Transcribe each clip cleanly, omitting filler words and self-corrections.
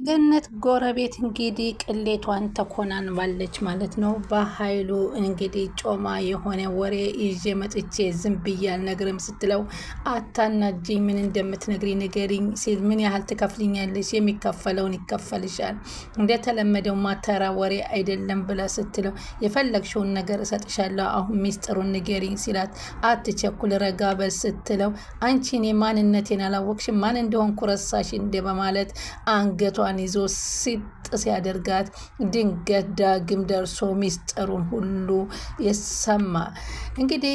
ገነት ጎረቤት እንግዲህ ቅሌቷን ተኮናንባለች ማለት ነው። በኃይሉ እንግዲህ ጮማ የሆነ ወሬ ይዤ መጥቼ ዝም ብዬ አልነግርም ስትለው አታናጅኝ፣ ምን እንደምትነግሪ ንገሪኝ ሲል ምን ያህል ትከፍልኛለች? የሚከፈለውን ይከፈልሻል፣ እንደተለመደው ማተራ ወሬ አይደለም ብላ ስትለው የፈለግሽውን ነገር እሰጥሻለሁ፣ አሁን ሚስጥሩን ንገሪኝ ሲላት አትቸኩል፣ ረጋ በል ስትለው አንቺ እኔ ማንነቴን አላወቅሽም? ማን እንደሆንኩ ረሳሽ እንደ በማለት አንገቷ ይዞ ሲጥ ሲያደርጋት ድንገት ዳግም ደርሶ ሚስጥሩን ሁሉ የሰማ። እንግዲህ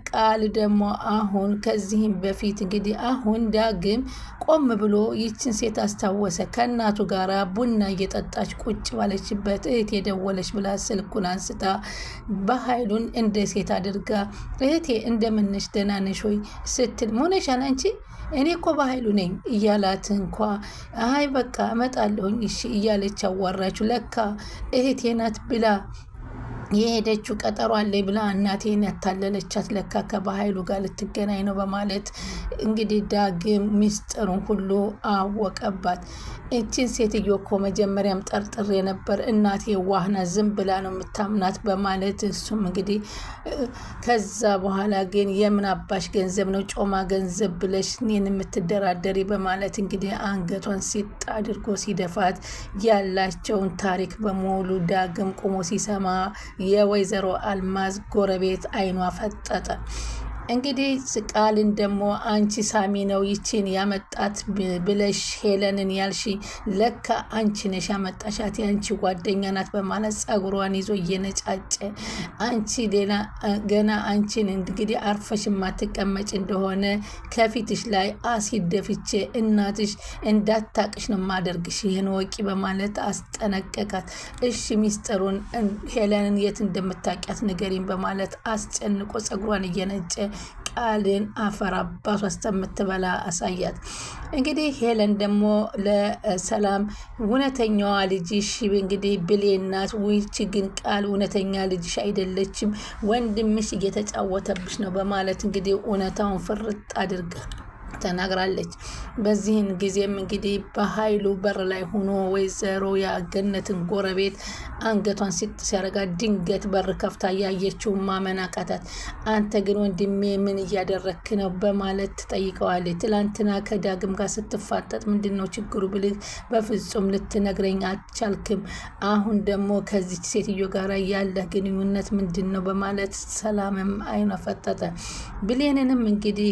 ቃል ደግሞ አሁን ከዚህም በፊት እንግዲህ አሁን ዳግም ቆም ብሎ ይችን ሴት አስታወሰ። ከእናቱ ጋር ቡና እየጠጣች ቁጭ ባለችበት እህት የደወለች ብላ ስልኩን አንስታ በኃይሉን እንደ ሴት አድርጋ እህቴ እንደምንሽ ደህና ነሽ ወይ ስትል ሆነሻል አንቺ እኔ እኮ በኃይሉ ነኝ እያላት እንኳ አይ በቃ እመጣለሁኝ እሺ እያለች አዋራችሁ። ለካ እህቴ ናት ብላ የሄደችው ቀጠሮ አለኝ ብላ እናቴን ያታለለቻት ለካ በኃይሉ ጋር ልትገናኝ ነው በማለት እንግዲህ ዳግም ሚስጥሩን ሁሉ አወቀባት። እችን ሴትዮ እኮ መጀመሪያም ጠርጥሬ ነበር፣ እናቴ ዋህና ዝም ብላ ነው የምታምናት በማለት እሱም እንግዲህ ከዛ በኋላ ግን የምን አባሽ ገንዘብ ነው ጮማ ገንዘብ ብለሽ እኔን የምትደራደሪ በማለት እንግዲህ አንገቷን ሲጥ አድርጎ ሲደፋት ያላቸውን ታሪክ በሙሉ ዳግም ቁሞ ሲሰማ የወይዘሮ አልማዝ ጎረቤት አይኗ ፈጠጠ። እንግዲህ ቃልን ደግሞ አንቺ ሳሚ ነው ይችን ያመጣት ብለሽ ሄለንን ያልሺ ለካ አንቺ ነሽ ያመጣሻት፣ የአንቺ ጓደኛ ናት በማለት ጸጉሯን ይዞ እየነጫጨ አንቺ ሌላ ገና አንቺን እንግዲህ አርፈሽ ማትቀመጭ እንደሆነ ከፊትሽ ላይ አሲድ ደፍቼ እናትሽ እንዳታቅሽ ነው ማደርግሽ፣ ይህን ወቂ በማለት አስጠነቀቃት። እሺ ሚስጥሩን ሄለንን የት እንደምታውቂያት ንገሪኝ በማለት አስጨንቆ ጸጉሯን እየነጨ ቃልን አፈር አባቷ እስከምትበላ አሳያት። እንግዲህ ሄለን ደግሞ ለሰላም እውነተኛዋ ልጅሽ እንግዲህ ብሌን ናት፣ ውይች ግን ቃል እውነተኛ ልጅሽ አይደለችም፣ ወንድምሽ እየተጫወተብሽ ነው በማለት እንግዲህ እውነታውን ፍርጥ አድርጋ ተናግራለች። በዚህን ጊዜም እንግዲህ በኃይሉ በር ላይ ሆኖ ወይዘሮ ያገነትን ጎረቤት አንገቷን ሲጥ ሲያደርጋት ድንገት በር ከፍታ ያየችው ማመን አቃታት። አንተ ግን ወንድሜ ምን እያደረክ ነው በማለት ትጠይቀዋለች። ትላንትና ከዳግም ጋር ስትፋጠጥ ምንድን ነው ችግሩ ብልህ በፍጹም ልትነግረኝ አልቻልክም፣ አሁን ደግሞ ከዚች ሴትዮ ጋር ያለ ግንኙነት ምንድን ነው በማለት ሰላምም አይኗ ፈጠጠ። ብሌንንም እንግዲህ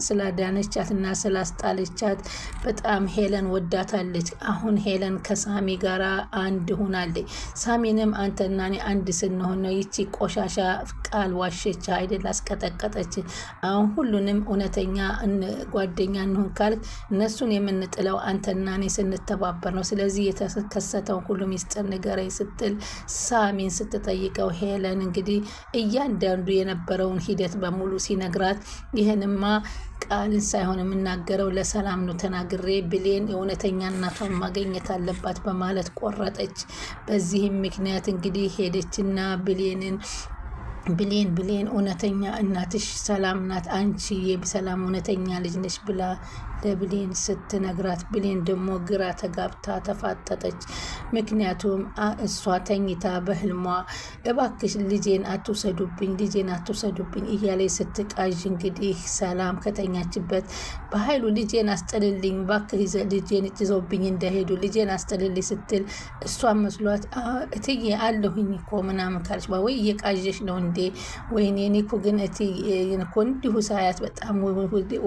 ስላዳነች እና ስላስጣለቻት በጣም ሄለን ወዳታለች። አሁን ሄለን ከሳሚ ጋራ አንድ ሆናለች። ሳሚንም አንተና እኔ አንድ ስንሆን ነው ይቺ ቆሻሻ ቃል ዋሸች አይደል አስቀጠቀጠች። አሁን ሁሉንም እውነተኛ ጓደኛ እንሆን ካልክ እነሱን የምንጥለው አንተና እኔ ስንተባበር ነው። ስለዚህ የተከሰተውን ሁሉ ሚስጥር ንገረኝ ስትል ሳሚን ስትጠይቀው ሄለን እንግዲህ እያንዳንዱ የነበረውን ሂደት በሙሉ ሲነግራት ይህንማ ቃልን ሳይሆን የምናገረው ለሰላም ነው ተናግሬ ብሌን የእውነተኛ እናቷን ማግኘት አለባት በማለት ቆረጠች። በዚህም ምክንያት እንግዲህ ሄደችና ብሌን እውነተኛ እናትሽ ሰላም ናት፣ አንቺ የሰላም እውነተኛ ልጅ ነሽ ብላ ለብሌን ስትነግራት ብሌን ደግሞ ግራ ተጋብታ ተፋጠጠች። ምክንያቱም እሷ ተኝታ በህልሟ እባክሽ ልጄን አትውሰዱብኝ እያለች ስትቃዥ እንግዲህ ሰላም ከተኛችበት በኃይሉ ልጄን አስጥልልኝ እባክሽ ልጄን ይዘውብኝ እንዳይሄዱ ልጄን አስጥልልኝ ስትል እሷን መስሏት እትዬ አለሁኝ እኮ ምናምን ካለች ወይ እየቃዠሽ ነው እንዴ? ወይኔ እኔ እኮ ግን እኮ እንዲሁ ሳያት በጣም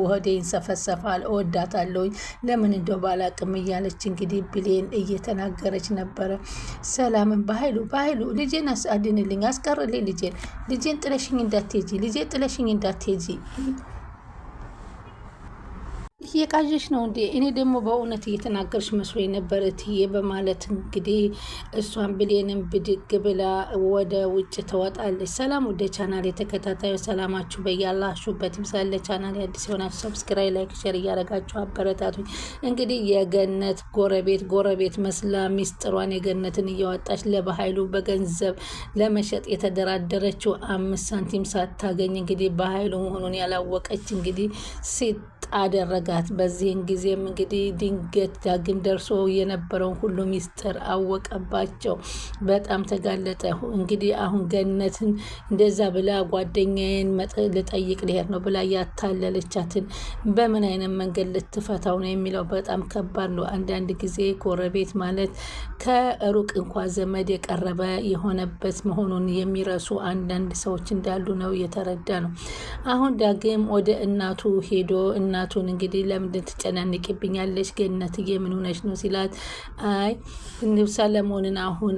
ወደ ይንሰፈሰፋል እወዳታለሁ ለምን እንደው ባላቅም እያለች እንግዲህ ብሌን እየተናገረች ነበረ። ሰላምን በኃይሉ ልጄን አድንልኝ፣ አስቀርልኝ ልጄን ጥለሽኝ እንዳትሄጂ እየቃዠሽ ነው እንዴ? እኔ ደግሞ በእውነት እየተናገርሽ መስሎኝ ነበር እትዬ በማለት እንግዲህ እሷን ብሌንም ብድግ ብላ ወደ ውጭ ትወጣለች። ሰላም ወደ ቻናል የተከታታዩ ሰላማችሁ በያላችሁበት ይብዛል። ቻናል አዲስ የሆናችሁ ሰብስክራይብ፣ ላይክ፣ ሼር እያደረጋችሁ አበረታቱኝ። እንግዲህ የገነት ጎረቤት መስላ ሚስጥሯን የገነትን እያወጣች ለበኃይሉ በገንዘብ ለመሸጥ የተደራደረችው 5 ሳንቲም ሳታገኝ እንግዲህ በኃይሉ መሆኑን ያላወቀች እንግዲህ ሴት አደረጋት። አላት። በዚህን ጊዜም እንግዲህ ድንገት ዳግም ደርሶ የነበረውን ሁሉ ሚስጥር አወቀባቸው። በጣም ተጋለጠ። እንግዲህ አሁን ገነትን እንደዛ ብላ ጓደኛዬን ልጠይቅ ልሄድ ነው ብላ ያታለለቻትን በምን አይነት መንገድ ልትፈታው ነው የሚለው በጣም ከባድ ነው። አንዳንድ ጊዜ ጎረቤት ማለት ከሩቅ እንኳ ዘመድ የቀረበ የሆነበት መሆኑን የሚረሱ አንዳንድ ሰዎች እንዳሉ ነው የተረዳ ነው። አሁን ዳግም ወደ እናቱ ሄዶ እናቱን እንግዲህ ለምንድን ትጨናንቅብኛለች ገነትዬ ምን ሆነች ነው ሲላት፣ አይ ሰለሞንን አሁን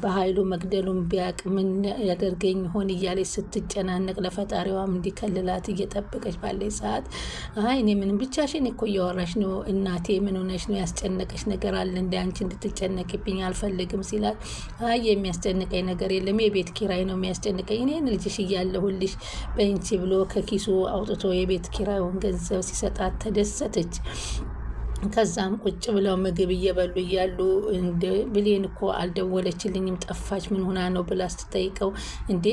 በኃይሉ መግደሉን ቢያቅ ምን ያደርገኝ ሆን እያለች ስትጨናነቅ ለፈጣሪዋም እንዲከልላት እየጠበቀች ባለች ሰዓት፣ አይ እኔ ምንም ብቻሽን እኮ እያወራሽ ነው እናቴ ምን ሆነሽ ነው ያስጨነቀሽ ነገር አለ እንደ አንቺ እንድትጨነቅብኝ አልፈልግም ሲላት፣ አይ የሚያስጨንቀኝ ነገር የለም የቤት ኪራይ ነው የሚያስጨንቀኝ እኔን ልጅሽ እያለሁልሽ በእንቺ ብሎ ከኪሱ አውጥቶ የቤት ኪራዩን ገንዘብ ሲሰጣት ተደሰተች። ከዛም ቁጭ ብለው ምግብ እየበሉ እያሉ ብሌን እኮ አልደወለችልኝም ጠፋች ምን ሆና ነው ብላ ስትጠይቀው፣ እንዴ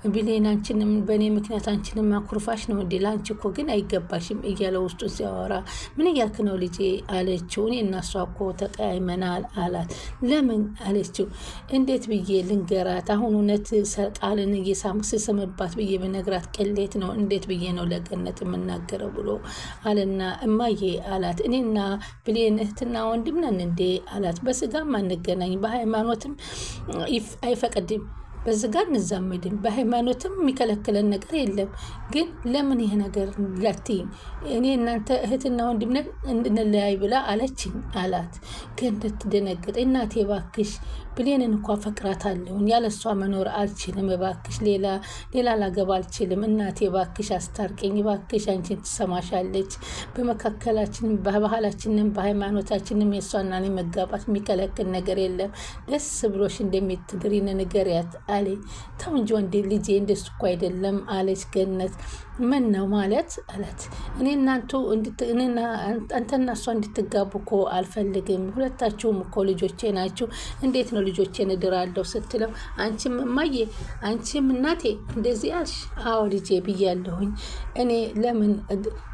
ብሌን አንቺንም በእኔ ምክንያት አንቺንም አኩርፋሽ ነው እንዴ ለአንቺ እኮ ግን አይገባሽም እያለ ውስጡ ሲያወራ፣ ምን እያልክ ነው ልጄ አለችው። እኔ እና እሷ እኮ ተቀያይመናል አላት። ለምን አለችው። እንዴት ብዬ ልንገራት አሁን እውነት ቃልን ስስምባት ብዬ ብነግራት ቅሌት ነው እንዴት ብዬ ነው ለገነት የምናገረው ብሎ አለና፣ እማዬ አላት እኔና ብሌን እህትና ወንድም ነን እንዴ አላት። በስጋም አንገናኝ በሃይማኖትም አይፈቅድም በዝጋ እንዛመድም በሃይማኖትም የሚከለክለን ነገር የለም። ግን ለምን ይሄ ነገር ላትይኝ እኔ እናንተ እህትና ወንድም ነን እንድንለያይ ብላ አለችኝ አላት። ገነት ደነገጠ። እናቴ ባክሽ ብሌንን እንኳ ፈቅራታለሁ ያለሷ መኖር አልችልም ባክሽ ሌላ ላገባ አልችልም እናቴ ባክሽ አስታርቀኝ ባክሽ አንቺን ትሰማሻለች በመካከላችን በባህላችንም በሃይማኖታችንም የሷና እኔ መጋባት የሚከለክል ነገር የለም ደስ ብሎሽ እንደምትድሪን ንገሪያት አለ። ተው እንጂ ወንዴ ልጄ እንደሱ እኮ አይደለም አለች ገነት። ምን ነው ማለት አላት። አንተና እሷ እንድትጋቡ እኮ አልፈልግም ሁለታችሁም እኮ ልጆቼ ናችሁ እንዴት ነው ልጆቼን እድራለሁ ስትለው፣ አንቺም እማዬ አንቺም እናቴ እንደዚህ አልሽ? አዎ ልጄ ብያለሁኝ እኔ ለምን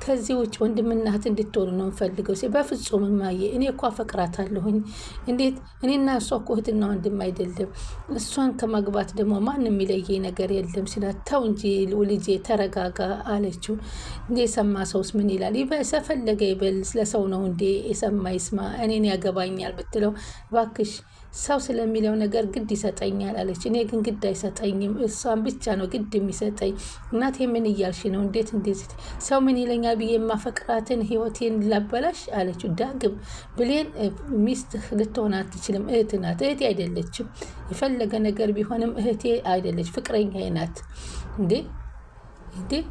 ከዚህ ውጭ ወንድምና እህት እንድትሆኑ ነው የምፈልገው። በፍጹም እማዬ እኔ እኮ አፈቅራታለሁኝ እንዴት እኔና እሷ እኮ እህትና ወንድም አይደለም እሷን ከማግባት ደግሞ ማንም የሚለየኝ ነገር የለም ሲላት፣ ተው እንጂ ልጄ ተረጋጋ አለችው። እንዴ የሰማ ሰውስ ምን ይላል? ፈለገ ይበል ስለሰው ነው እንዴ የሰማ ይስማ እኔን ያገባኛል ብትለው፣ ባክሽ ሰው ስለሚለው ነገር ግድ ይሰጠኛል አለች። እኔ ግን ግድ አይሰጠኝም እሷን ብቻ ነው ግድ የሚሰጠኝ። እናቴ ምን እያልሽ ነው? እንዴት ሰው ምን ይለኛል ብዬ የማፈቅራትን ህይወቴን ላበላሽ አለችው። ዳግም ብሌን ሚስትህ ልትሆን አትችልም እህት ናት። እህቴ አይደለችም የፈለገ ነገር ቢሆንም እህቴ አይደለች ፍቅረኛዬ ናት።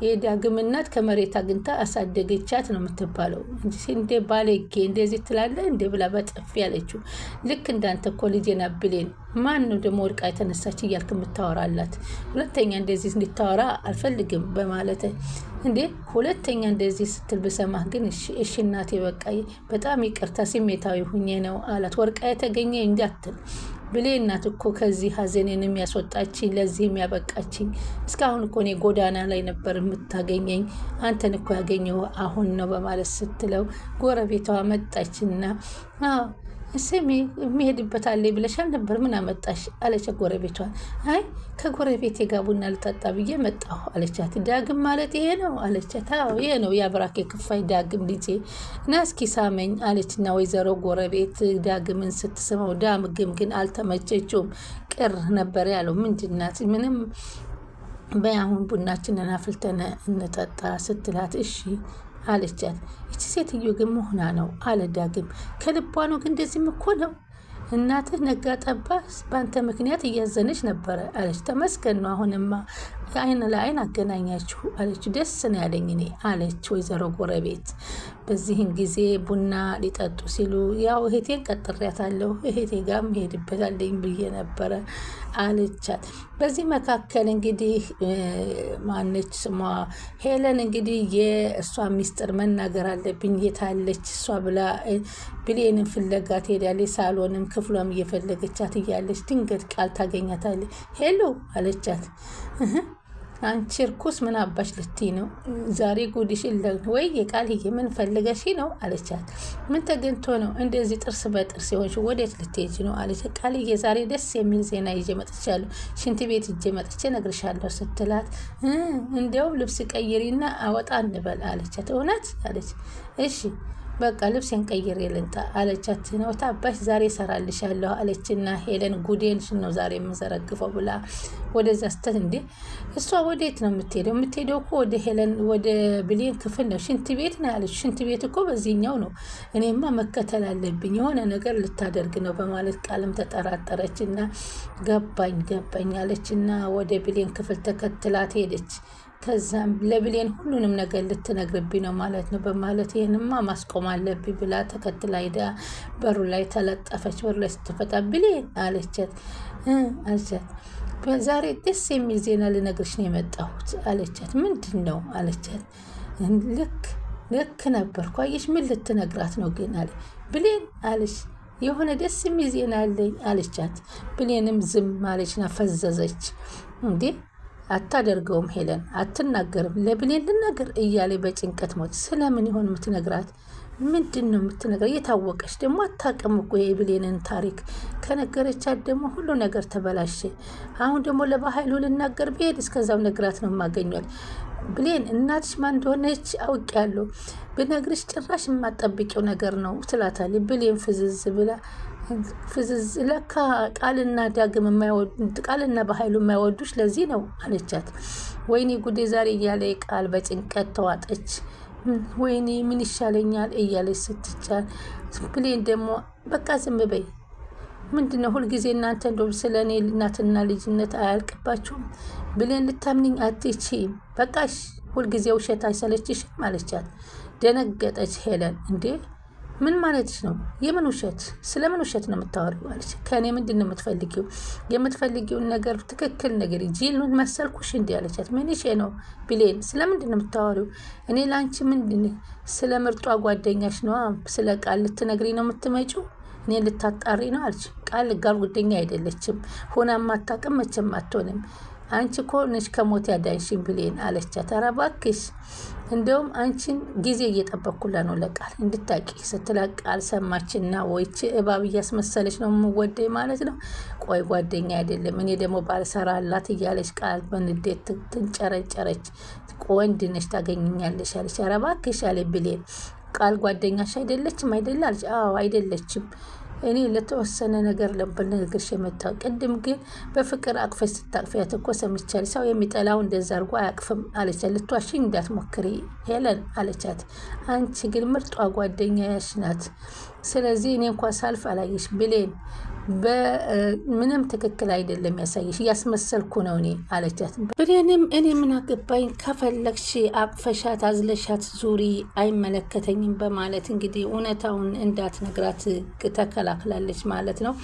የዳግም እናት ከመሬት አግኝታ አሳደገቻት ነው የምትባለው እንዴ ባለጌ እንደዚህ ትላለህ እንዴ ብላ በጥፊ ያለችው። ልክ እንዳንተ እኮ ልጄና ብሌን ማን ነው ደግሞ ወድቃ የተነሳች እያልክ የምታወራላት? ሁለተኛ እንደዚህ እንድታወራ አልፈልግም በማለት እንዴ ሁለተኛ እንደዚህ ስትል ብሰማህ ግን እሺ እናቴ በቃ በጣም ይቅርታ ስሜታዊ ሁኜ ነው አላት። ወርቃ የተገኘ እንዳትል ብሌን ናት እኮ ከዚህ ሀዘኔንም ያስወጣችኝ ለዚህም ያበቃችኝ። እስካሁን እኮ እኔ ጎዳና ላይ ነበር የምታገኘኝ አንተን እኮ ያገኘው አሁን ነው በማለት ስትለው፣ ጎረቤቷ መጣችና ስሜ የሚሄድበት አለ ብለሻል ነበር ምን አመጣሽ አለች ጎረቤቷን። አይ ከጎረቤቴ ጋር ቡና ልጠጣ ብዬ መጣሁ አለቻት። ዳግም ማለት ይሄ ነው አለቻት። አዎ ይሄ ነው የአብራኬ ክፋይ ዳግም ልጄ ና እስኪ ሳመኝ አለችና ወይዘሮ ጎረቤት ዳግምን ስትስመው ዳግም ግን አልተመቸችውም። ቅር ነበር ያለው። ምንድናት ምንም በያሁን ቡናችንን አፍልተን እንጠጣ ስትላት እሺ አለቻት። እቺ ሴትዮ ግን መሆና ነው አለ ዳግም። ከልቧ ነው ግን እንደዚህም እኮ ነው እናትህ ነጋ ጠባ በአንተ ምክንያት እያዘነች ነበረ አለች። ተመስገን ነው አሁንማ አይን ለአይን አገናኛችሁ አለች። ደስ ነው ያለኝ እኔ አለች ወይዘሮ ጎረቤት። በዚህን ጊዜ ቡና ሊጠጡ ሲሉ ያው እህቴን ቀጥሬያታለሁ እህቴ ጋር መሄድበታለኝ ብዬ ነበረ አለቻት። በዚህ መካከል እንግዲህ ማነች ስሟ ሄለን እንግዲህ የእሷ ሚስጥር መናገር አለብኝ የታለች እሷ ብላ ብሌንን ፍለጋ ትሄዳለች። ሳሎንም ክፍሏም እየፈለገቻት እያለች ድንገት ቃል ታገኛታለች። ሄሎ አለቻት። አንቺ እርኩስ ምን አባሽ ልትይ ነው? ዛሬ ጉድሽን ወይ የቃልዬ ምን ፈልገሽ ነው አለቻት። ምን ተገኝቶ ነው እንደዚህ ጥርስ በጥርስ የሆንሽ? ወዴት ልትሄጂ ነው አለች። ቃልዬ ዛሬ ደስ የሚል ዜና ይዤ መጥቻለሁ፣ ሽንት ቤት ይዤ መጥቼ እነግርሻለሁ ስትላት፣ እንዲያውም ልብስ ቀይሪና አወጣ እንበል አለቻት። እውነት አለች። እሺ በቃ ልብሴን ቀይሬ ልንጣ አለቻት። ነው ታባሽ ዛሬ እሰራልሻለሁ አለችና ሄለን ጉዴንሽን ነው ዛሬ የምዘረግፈው ብላ ወደዛ ስተት እንዴ እሷ ወዴት ነው የምትሄደው? የምትሄደው እኮ ወደ ሄለን ወደ ብሌን ክፍል ነው። ሽንት ቤት ነው ያለች። ሽንት ቤት እኮ በዚህኛው ነው። እኔማ መከተል አለብኝ የሆነ ነገር ልታደርግ ነው በማለት ቃልም ተጠራጠረችና ገባኝ አለችና ወደ ብሌን ክፍል ተከትላት ሄደች። ከዛም ለብሌን ሁሉንም ነገር ልትነግርብኝ ነው ማለት ነው በማለት ይህንማ ማስቆም አለብኝ ብላ ተከትላ ሄዳ በሩ ላይ ተለጠፈች። በሩ ላይ ስትፈታ ብሌን አለቻት። ዛሬ ደስ የሚል ዜና ልነግርሽ ነው የመጣሁት አለቻት። ምንድን ነው አለቻት። ልክ ነበርኩ አየሽ። ምን ልትነግራት ነው ግን አለ ብሌን አለች። የሆነ ደስ የሚል ዜና አለኝ አለቻት። ብሌንም ዝም አለችና ፈዘዘች። እንዴ አታደርገውም ሄለን አትናገርም። ለብሌን ልናገር እያለ በጭንቀት ሞት። ስለምን ይሆን የምትነግራት? ምንድን ነው የምትነግራት? እየታወቀች ደግሞ አታውቅም እኮ የብሌንን ታሪክ። ከነገረቻት ደግሞ ሁሉ ነገር ተበላሸ። አሁን ደግሞ ለባህሉ ልናገር ብሄድ እስከዛው ነግራት ነው የማገኘል። ብሌን እናትሽ ማን እንደሆነች አውቄያለሁ፣ ብነግርሽ ጭራሽ የማጠብቂው ነገር ነው ትላታለች። ብሌን ፍዝዝ ለካ ቃልና ዳግም ቃልና በኃይሉ የማይወዱሽ ለዚህ ነው አለቻት። ወይኔ ጉዴ ዛሬ እያለ ቃል በጭንቀት ተዋጠች። ወይኔ ምን ይሻለኛል እያለች ስትቻል፣ ብሌን ደግሞ በቃ ዝም በይ፣ ምንድነው ሁልጊዜ እናንተ እንደውም ስለ እኔ እናትና ልጅነት አያልቅባችሁም? ብሌን ልታምኒኝ አትችይም፣ በቃሽ፣ ሁልጊዜ ውሸት አይሰለችሽም አለቻት። ደነገጠች ሄለን። እንዴ ምን ማለትሽ ነው? የምን ውሸት? ስለምን ውሸት ነው የምታወሪው? አለች። ከእኔ ምንድን ነው የምትፈልጊው? የምትፈልጊውን ነገር ትክክል ነገር ጂል መሰልኩሽ እንዲህ አለቻት። ምንሽ ነው ብሌን? ስለምንድን ነው የምታወሪው? እኔ ለአንቺ ምንድን ስለ ምርጧ ጓደኛሽ ነው ስለ ቃል ልትነግሪ ነው የምትመጪው? እኔ ልታጣሪ ነው አለች። ቃል ጋር ጓደኛ አይደለችም፣ ሆናም አታውቅም፣ መቼም አትሆንም። አንቺ እኮ ነሽ ከሞት ያዳንሽኝ ብሌን አለቻት። ኧረ እባክሽ እንደውም አንቺን ጊዜ እየጠበኩላ ነው ለቃል እንድታቂ ስትላት ቃል ሰማችና ወይች እባብ እያስመሰለች ነው የምወደኝ ማለት ነው። ቆይ ጓደኛ አይደለም እኔ ደግሞ ባልሰራላት እያለች ቃል በንዴት ትንጨረጨረች። ወንድ ነሽ ታገኝኛለሽ አለች። ኧረ እባክሽ አለ ብሌን። ቃል ጓደኛሽ አይደለችም አይደል አለች። አዎ አይደለችም፣ እኔ ለተወሰነ ነገር ልነግርሽ የመጣው ቅድም ግን በፍቅር አቅፈሽ ስታቅፊያት እኮ ሰምቻለሁ። ሰው የሚጠላው እንደዛ አድርጎ አያቅፍም አለቻት። ልትዋሽኝ እንዳትሞክሪ ሄለን አለቻት። አንቺ ግን ምርጧ ጓደኛሽ ናት። ስለዚህ እኔ እንኳን ሳልፍ አላየሽ ብሌን በምንም ትክክል አይደለም ያሳየሽ፣ እያስመሰልኩ ነው እኔ አለቻት። ብሌንም እኔ ምን አገባኝ፣ ከፈለግሽ አቅፈሻት አዝለሻት ዙሪ፣ አይመለከተኝም በማለት እንግዲህ እውነታውን እንዳትነግራት ተከላክላለች ማለት ነው።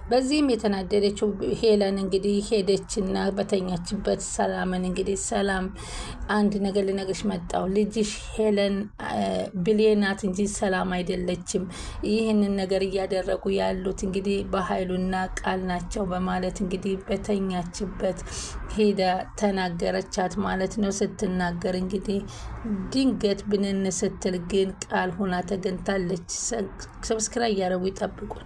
በዚህም የተናደደችው ሄለን እንግዲህ ሄደችና በተኛችበት ሰላምን እንግዲህ ሰላም አንድ ነገር ልነግርሽ መጣው፣ ልጅሽ ሄለን ብሌናት እንጂ ሰላም አይደለችም። ይህንን ነገር እያደረጉ ያሉት እንግዲህ ኃይሉና ቃል ናቸው በማለት እንግዲህ በተኛችበት ሄዳ ተናገረቻት ማለት ነው። ስትናገር እንግዲህ ድንገት ብንን ስትል ግን ቃል ሆና ተገኝታለች። ሰብስክራይብ ያደረጉ ይጠብቁን።